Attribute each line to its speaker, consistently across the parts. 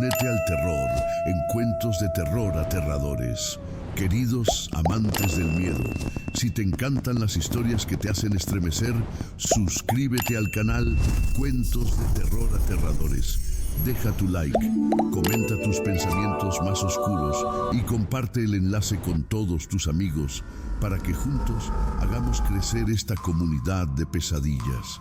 Speaker 1: Únete al terror en cuentos de terror aterradores. Queridos amantes del miedo, si te encantan las historias que te hacen estremecer, suscríbete al canal Cuentos de Terror Aterradores. Deja tu like, comenta tus pensamientos más oscuros y comparte el enlace con todos tus amigos para que juntos hagamos crecer esta comunidad de pesadillas.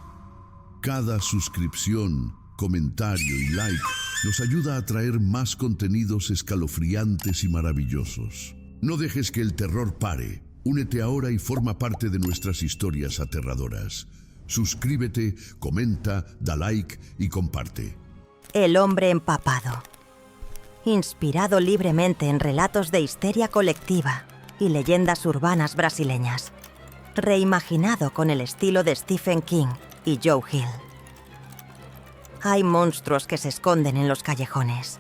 Speaker 1: Cada suscripción, comentario y like nos ayuda a traer más contenidos escalofriantes y maravillosos. No dejes que el terror pare. Únete ahora y forma parte de nuestras historias aterradoras. Suscríbete, comenta, da like y comparte.
Speaker 2: El hombre empapado. Inspirado libremente en relatos de histeria colectiva y leyendas urbanas brasileñas. Reimaginado con el estilo de Stephen King y Joe Hill. Hay monstruos que se esconden en los callejones.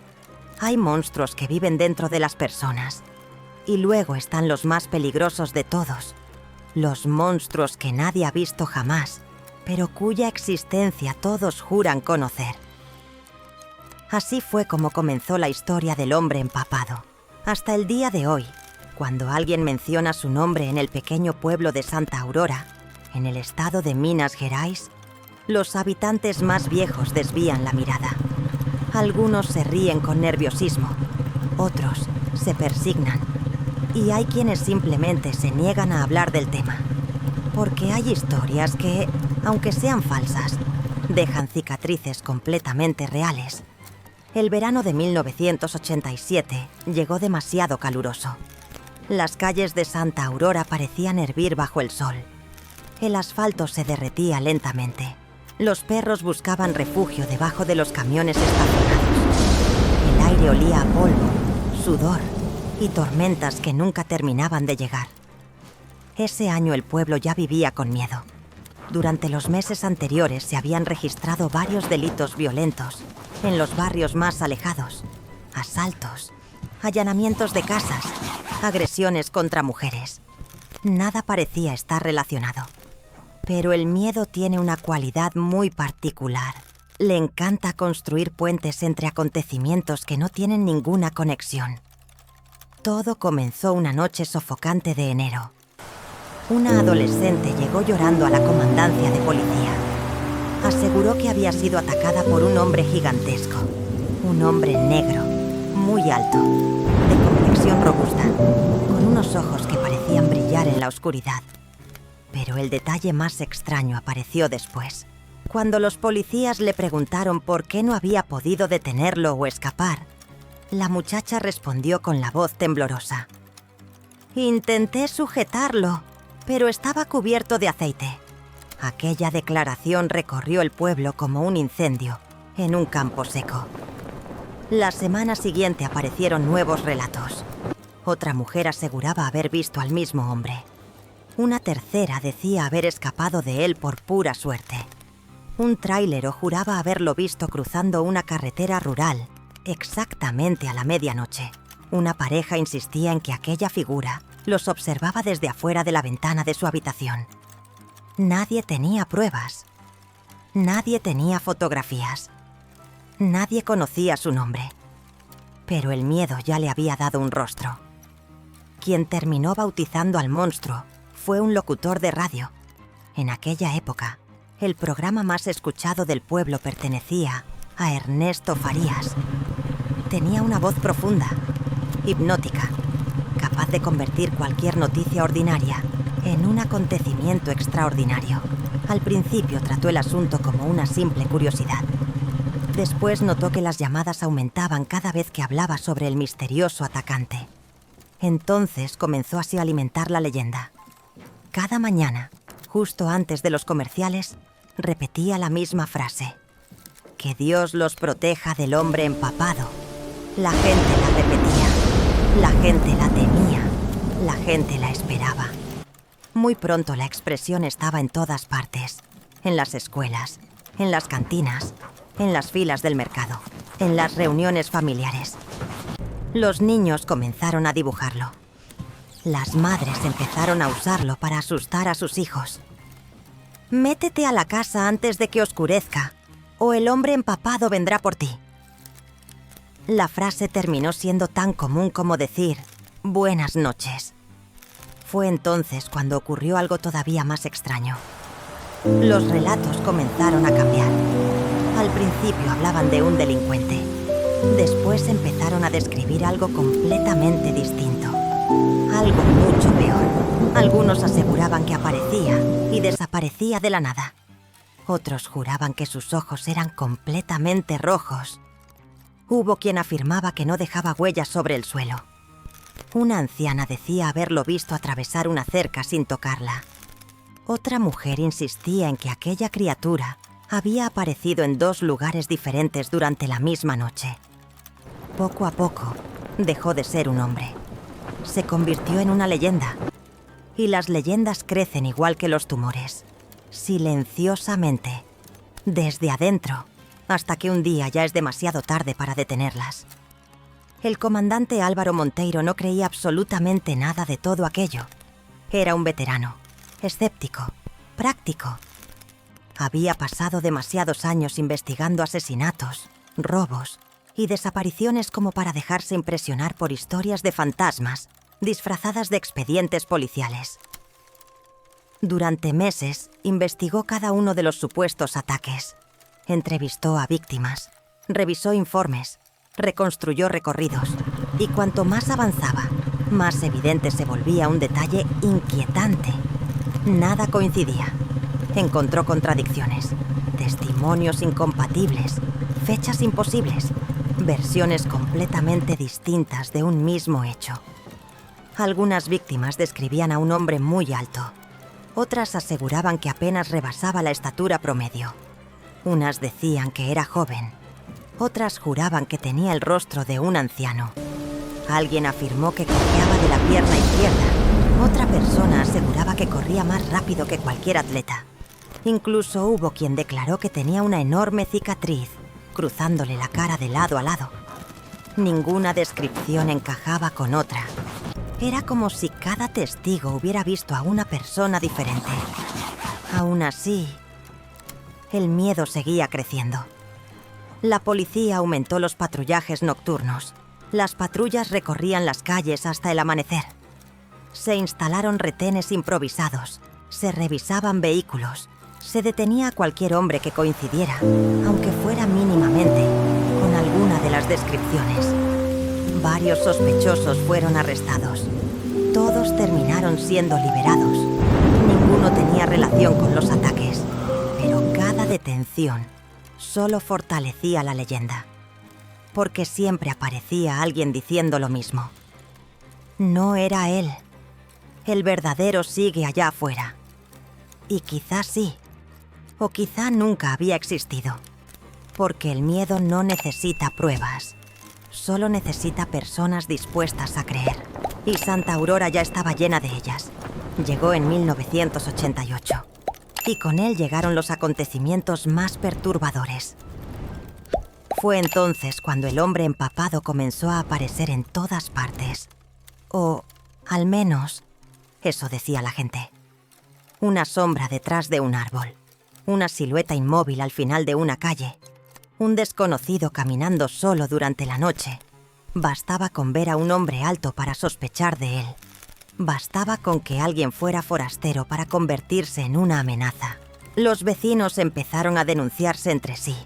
Speaker 2: Hay monstruos que viven dentro de las personas. Y luego están los más peligrosos de todos. Los monstruos que nadie ha visto jamás, pero cuya existencia todos juran conocer. Así fue como comenzó la historia del hombre empapado. Hasta el día de hoy, cuando alguien menciona su nombre en el pequeño pueblo de Santa Aurora, en el estado de Minas Gerais, los habitantes más viejos desvían la mirada. Algunos se ríen con nerviosismo, otros se persignan, y hay quienes simplemente se niegan a hablar del tema. Porque hay historias que, aunque sean falsas, dejan cicatrices completamente reales. El verano de 1987 llegó demasiado caluroso. Las calles de Santa Aurora parecían hervir bajo el sol. El asfalto se derretía lentamente. Los perros buscaban refugio debajo de los camiones estacionados. El aire olía a polvo, sudor y tormentas que nunca terminaban de llegar. Ese año el pueblo ya vivía con miedo. Durante los meses anteriores se habían registrado varios delitos violentos en los barrios más alejados. Asaltos, allanamientos de casas, agresiones contra mujeres. Nada parecía estar relacionado. Pero el miedo tiene una cualidad muy particular. Le encanta construir puentes entre acontecimientos que no tienen ninguna conexión. Todo comenzó una noche sofocante de enero. Una adolescente llegó llorando a la comandancia de policía. Aseguró que había sido atacada por un hombre gigantesco. Un hombre negro, muy alto, de complexión robusta, con unos ojos que parecían brillar en la oscuridad. Pero el detalle más extraño apareció después. Cuando los policías le preguntaron por qué no había podido detenerlo o escapar, la muchacha respondió con la voz temblorosa. «Intenté sujetarlo, pero estaba cubierto de aceite». Aquella declaración recorrió el pueblo como un incendio en un campo seco. La semana siguiente aparecieron nuevos relatos. Otra mujer aseguraba haber visto al mismo hombre. Una tercera decía haber escapado de él por pura suerte. Un tráilero juraba haberlo visto cruzando una carretera rural exactamente a la medianoche. Una pareja insistía en que aquella figura los observaba desde afuera de la ventana de su habitación. Nadie tenía pruebas. Nadie tenía fotografías. Nadie conocía su nombre. Pero el miedo ya le había dado un rostro. Quien terminó bautizando al monstruo fue un locutor de radio. En aquella época, el programa más escuchado del pueblo pertenecía a Ernesto Farías. Tenía una voz profunda, hipnótica, capaz de convertir cualquier noticia ordinaria en un acontecimiento extraordinario. Al principio trató el asunto como una simple curiosidad. Después notó que las llamadas aumentaban cada vez que hablaba sobre el misterioso atacante. Entonces comenzó así a alimentar la leyenda. Cada mañana, justo antes de los comerciales, repetía la misma frase. Que Dios los proteja del hombre empapado. La gente la repetía, la gente la temía, la gente la esperaba. Muy pronto la expresión estaba en todas partes. En las escuelas, en las cantinas, en las filas del mercado, en las reuniones familiares. Los niños comenzaron a dibujarlo. Las madres empezaron a usarlo para asustar a sus hijos. Métete a la casa antes de que oscurezca, o el hombre empapado vendrá por ti. La frase terminó siendo tan común como decir «buenas noches». Fue entonces cuando ocurrió algo todavía más extraño. Los relatos comenzaron a cambiar. Al principio hablaban de un delincuente. Después empezaron a describir algo completamente distinto. Algo mucho peor. Algunos aseguraban que aparecía y desaparecía de la nada. Otros juraban que sus ojos eran completamente rojos. Hubo quien afirmaba que no dejaba huellas sobre el suelo. Una anciana decía haberlo visto atravesar una cerca sin tocarla. Otra mujer insistía en que aquella criatura había aparecido en 2 lugares diferentes durante la misma noche. Poco a poco, dejó de ser un hombre. Se convirtió en una leyenda. Y las leyendas crecen igual que los tumores, silenciosamente, desde adentro, hasta que un día ya es demasiado tarde para detenerlas. El comandante Álvaro Monteiro no creía absolutamente nada de todo aquello. Era un veterano, escéptico, práctico. Había pasado demasiados años investigando asesinatos, robos y desapariciones como para dejarse impresionar por historias de fantasmas disfrazadas de expedientes policiales. Durante meses, investigó cada uno de los supuestos ataques. Entrevistó a víctimas, revisó informes, reconstruyó recorridos, y cuanto más avanzaba, más evidente se volvía un detalle inquietante. Nada coincidía. Encontró contradicciones, testimonios incompatibles, fechas imposibles, versiones completamente distintas de un mismo hecho. Algunas víctimas describían a un hombre muy alto. Otras aseguraban que apenas rebasaba la estatura promedio. Unas decían que era joven. Otras juraban que tenía el rostro de un anciano. Alguien afirmó que cojeaba de la pierna izquierda. Otra persona aseguraba que corría más rápido que cualquier atleta. Incluso hubo quien declaró que tenía una enorme cicatriz, cruzándole la cara de lado a lado. Ninguna descripción encajaba con otra. Era como si cada testigo hubiera visto a una persona diferente. Aún así, el miedo seguía creciendo. La policía aumentó los patrullajes nocturnos. Las patrullas recorrían las calles hasta el amanecer. Se instalaron retenes improvisados. Se revisaban vehículos. Se detenía a cualquier hombre que coincidiera, aunque fuera mínimamente, con alguna de las descripciones. Varios sospechosos fueron arrestados. Todos terminaron siendo liberados. Ninguno tenía relación con los ataques, pero cada detención solo fortalecía la leyenda, porque siempre aparecía alguien diciendo lo mismo. No era él. El verdadero sigue allá afuera. Y quizá sí, o quizá nunca había existido, porque el miedo no necesita pruebas. Solo necesita personas dispuestas a creer. Y Santa Aurora ya estaba llena de ellas. Llegó en 1988. Y con él llegaron los acontecimientos más perturbadores. Fue entonces cuando el hombre empapado comenzó a aparecer en todas partes. O, al menos, eso decía la gente. Una sombra detrás de un árbol. Una silueta inmóvil al final de una calle. Un desconocido caminando solo durante la noche. Bastaba con ver a un hombre alto para sospechar de él. Bastaba con que alguien fuera forastero para convertirse en una amenaza. Los vecinos empezaron a denunciarse entre sí.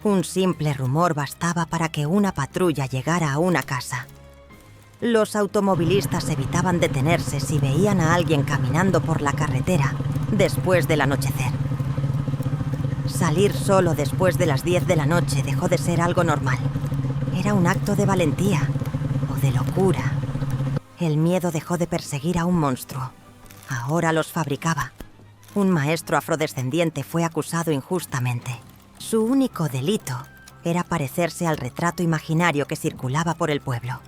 Speaker 2: Un simple rumor bastaba para que una patrulla llegara a una casa. Los automovilistas evitaban detenerse si veían a alguien caminando por la carretera después del anochecer. Salir solo después de las 10 de la noche dejó de ser algo normal. Era un acto de valentía o de locura. El miedo dejó de perseguir a un monstruo. Ahora los fabricaba. Un maestro afrodescendiente fue acusado injustamente. Su único delito era parecerse al retrato imaginario que circulaba por el pueblo.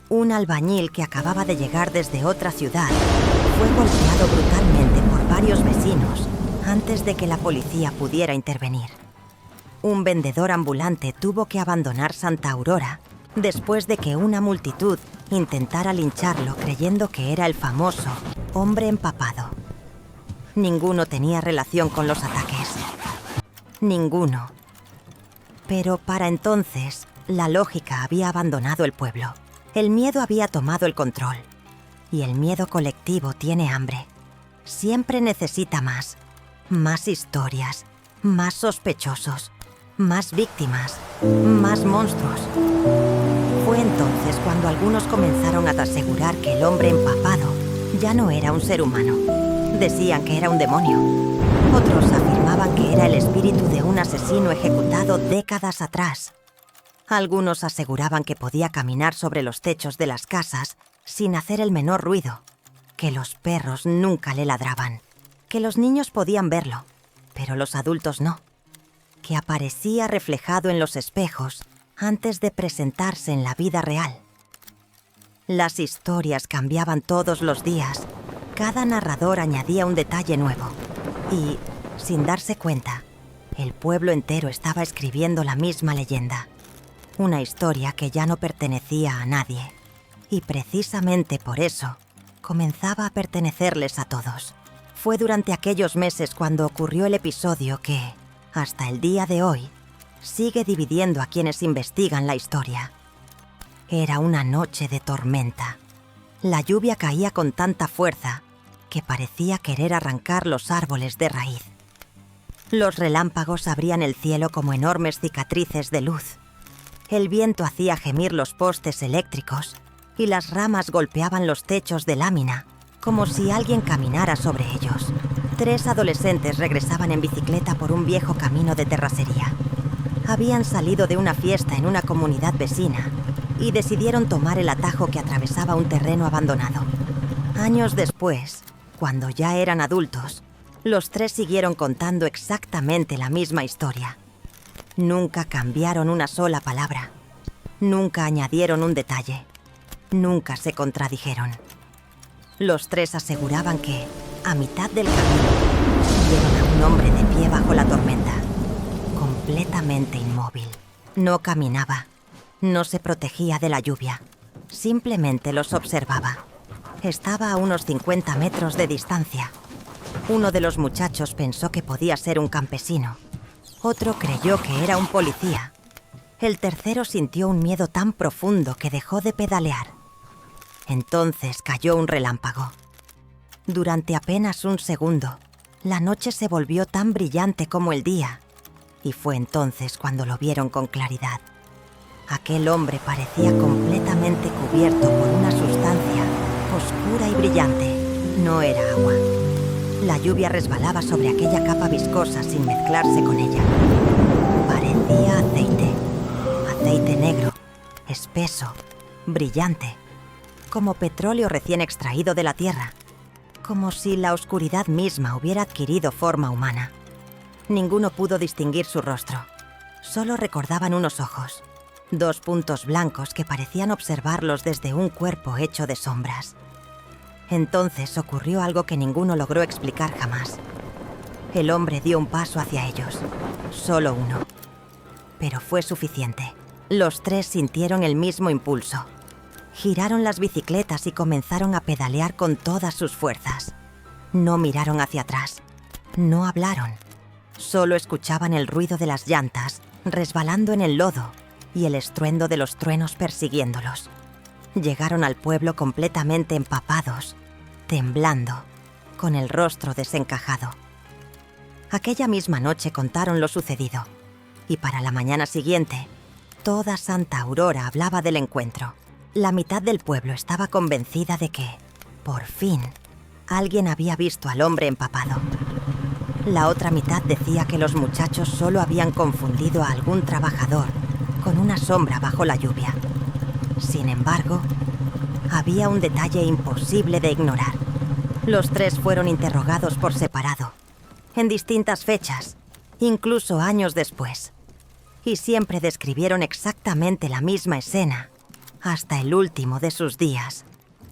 Speaker 2: Un albañil que acababa de llegar desde otra ciudad fue golpeado brutalmente por varios vecinos antes de que la policía pudiera intervenir. Un vendedor ambulante tuvo que abandonar Santa Aurora después de que una multitud intentara lincharlo creyendo que era el famoso hombre empapado. Ninguno tenía relación con los ataques. Ninguno. Pero para entonces, La lógica había abandonado el pueblo. El miedo había tomado el control. Y el miedo colectivo tiene hambre. Siempre necesita más. Más historias. Más sospechosos. Más víctimas. Más monstruos. Fue entonces cuando algunos comenzaron a asegurar que el hombre empapado ya no era un ser humano. Decían que era un demonio. Otros afirmaban que era el espíritu de un asesino ejecutado décadas atrás. Algunos aseguraban que podía caminar sobre los techos de las casas sin hacer el menor ruido, que los perros nunca le ladraban, que los niños podían verlo, pero los adultos no, que aparecía reflejado en los espejos antes de presentarse en la vida real. Las historias cambiaban todos los días. Cada narrador añadía un detalle nuevo. Y, sin darse cuenta, el pueblo entero estaba escribiendo la misma leyenda. Una historia que ya no pertenecía a nadie. Y precisamente por eso, comenzaba a pertenecerles a todos. Fue durante aquellos meses cuando ocurrió el episodio que, hasta el día de hoy, sigue dividiendo a quienes investigan la historia. Era una noche de tormenta. La lluvia caía con tanta fuerza que parecía querer arrancar los árboles de raíz. Los relámpagos abrían el cielo como enormes cicatrices de luz. El viento hacía gemir los postes eléctricos y las ramas golpeaban los techos de lámina, como si alguien caminara sobre ellos. 3 adolescentes regresaban en bicicleta por un viejo camino de terracería. Habían salido de una fiesta en una comunidad vecina y decidieron tomar el atajo que atravesaba un terreno abandonado. Años después, cuando ya eran adultos, los 3 siguieron contando exactamente la misma historia. Nunca cambiaron una sola palabra. Nunca añadieron un detalle. Nunca se contradijeron. Los 3 aseguraban que, a mitad del camino, vieron a un hombre de pie bajo la tormenta, completamente inmóvil. No caminaba, no se protegía de la lluvia, simplemente los observaba. Estaba a unos 50 metros de distancia. Uno de los muchachos pensó que podía ser un campesino. Otro creyó que era un policía. El tercero sintió un miedo tan profundo que dejó de pedalear. Entonces cayó un relámpago. Durante apenas un segundo, la noche se volvió tan brillante como el día, y fue entonces cuando lo vieron con claridad. Aquel hombre parecía completamente cubierto por una sustancia oscura y brillante. No era agua. La lluvia resbalaba sobre aquella capa viscosa sin mezclarse con ella. Parecía aceite. Aceite negro, espeso, brillante, como petróleo recién extraído de la tierra, como si la oscuridad misma hubiera adquirido forma humana. Ninguno pudo distinguir su rostro, solo recordaban unos ojos, 2 puntos blancos que parecían observarlos desde un cuerpo hecho de sombras. Entonces ocurrió algo que ninguno logró explicar jamás. El hombre dio un paso hacia ellos, solo uno, pero fue suficiente. Los 3 sintieron el mismo impulso. Giraron las bicicletas y comenzaron a pedalear con todas sus fuerzas. No miraron hacia atrás. No hablaron. Solo escuchaban el ruido de las llantas resbalando en el lodo y el estruendo de los truenos persiguiéndolos. Llegaron al pueblo completamente empapados, temblando, con el rostro desencajado. Aquella misma noche contaron lo sucedido, y para la mañana siguiente, toda Santa Aurora hablaba del encuentro. La mitad del pueblo estaba convencida de que, por fin, alguien había visto al hombre empapado. La otra mitad decía que los muchachos solo habían confundido a algún trabajador con una sombra bajo la lluvia. Sin embargo, había un detalle imposible de ignorar. Los 3 fueron interrogados por separado, en distintas fechas, incluso años después. Y siempre describieron exactamente la misma escena, hasta el último de sus días.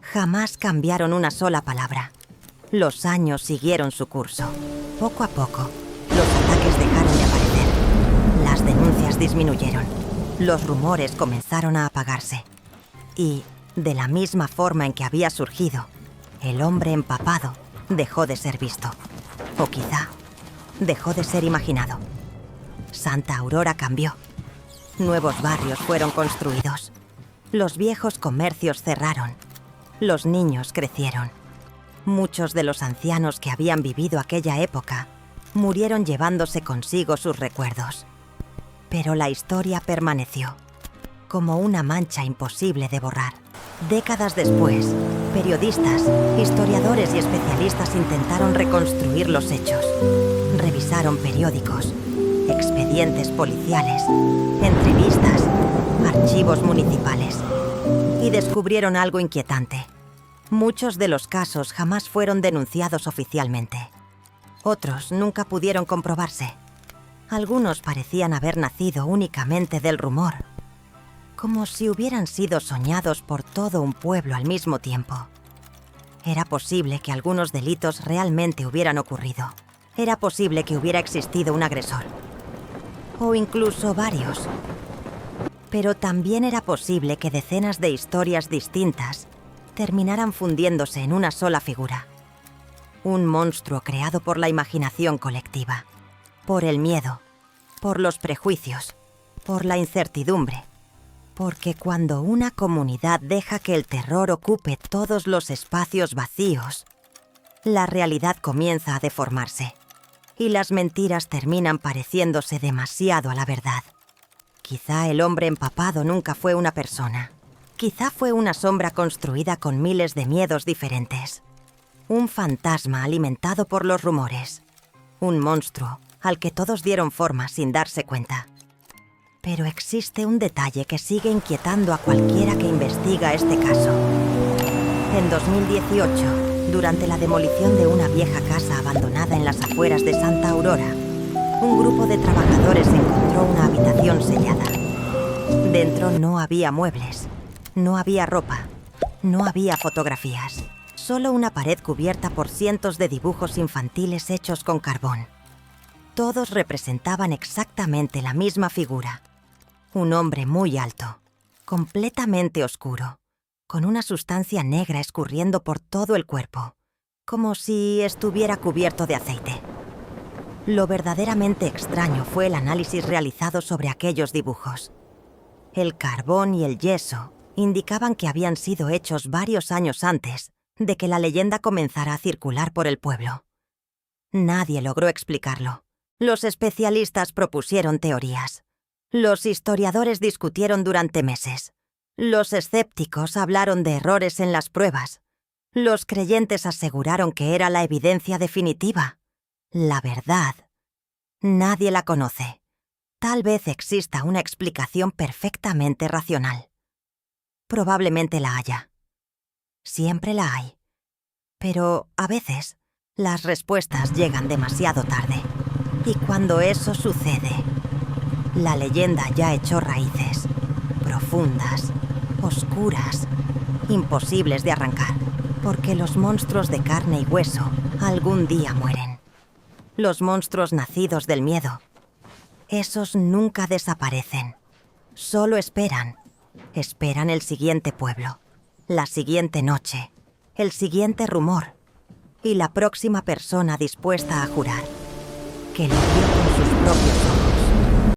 Speaker 2: Jamás cambiaron una sola palabra. Los años siguieron su curso. Poco a poco, los ataques dejaron de aparecer. Las denuncias disminuyeron. Los rumores comenzaron a apagarse. Y, de la misma forma en que había surgido, el hombre empapado dejó de ser visto. O quizá, dejó de ser imaginado. Santa Aurora cambió. Nuevos barrios fueron construidos. Los viejos comercios cerraron. Los niños crecieron. Muchos de los ancianos que habían vivido aquella época murieron llevándose consigo sus recuerdos. Pero la historia permaneció, como una mancha imposible de borrar. Décadas después, periodistas, historiadores y especialistas intentaron reconstruir los hechos. Revisaron periódicos, expedientes policiales, entrevistas, archivos municipales. Y descubrieron algo inquietante. Muchos de los casos jamás fueron denunciados oficialmente. Otros nunca pudieron comprobarse. Algunos parecían haber nacido únicamente del rumor, como si hubieran sido soñados por todo un pueblo al mismo tiempo. Era posible que algunos delitos realmente hubieran ocurrido. Era posible que hubiera existido un agresor. O incluso varios. Pero también era posible que decenas de historias distintas terminaran fundiéndose en una sola figura. Un monstruo creado por la imaginación colectiva, por el miedo, por los prejuicios, por la incertidumbre. Porque cuando una comunidad deja que el terror ocupe todos los espacios vacíos, la realidad comienza a deformarse y las mentiras terminan pareciéndose demasiado a la verdad. Quizá el hombre empapado nunca fue una persona. Quizá fue una sombra construida con miles de miedos diferentes. Un fantasma alimentado por los rumores. Un monstruo al que todos dieron forma sin darse cuenta. Pero existe un detalle que sigue inquietando a cualquiera que investiga este caso. En 2018, durante la demolición de una vieja casa abandonada en las afueras de Santa Aurora, un grupo de trabajadores encontró una habitación sellada. Dentro no había muebles, no había ropa, no había fotografías. Solo una pared cubierta por cientos de dibujos infantiles hechos con carbón. Todos representaban exactamente la misma figura. Un hombre muy alto, completamente oscuro, con una sustancia negra escurriendo por todo el cuerpo, como si estuviera cubierto de aceite. Lo verdaderamente extraño fue el análisis realizado sobre aquellos dibujos. El carbón y el yeso indicaban que habían sido hechos varios años antes de que la leyenda comenzara a circular por el pueblo. Nadie logró explicarlo. Los especialistas propusieron teorías. Los historiadores discutieron durante meses. Los escépticos hablaron de errores en las pruebas. Los creyentes aseguraron que era la evidencia definitiva. La verdad, nadie la conoce. Tal vez exista una explicación perfectamente racional. Probablemente la haya. Siempre la hay. Pero a veces, las respuestas llegan demasiado tarde. Y cuando eso sucede, la leyenda ya echó raíces, profundas, oscuras, imposibles de arrancar, porque los monstruos de carne y hueso algún día mueren. Los monstruos nacidos del miedo, esos nunca desaparecen, solo esperan el siguiente pueblo, la siguiente noche, el siguiente rumor y la próxima persona dispuesta a jurar que lo vio con sus propios ojos.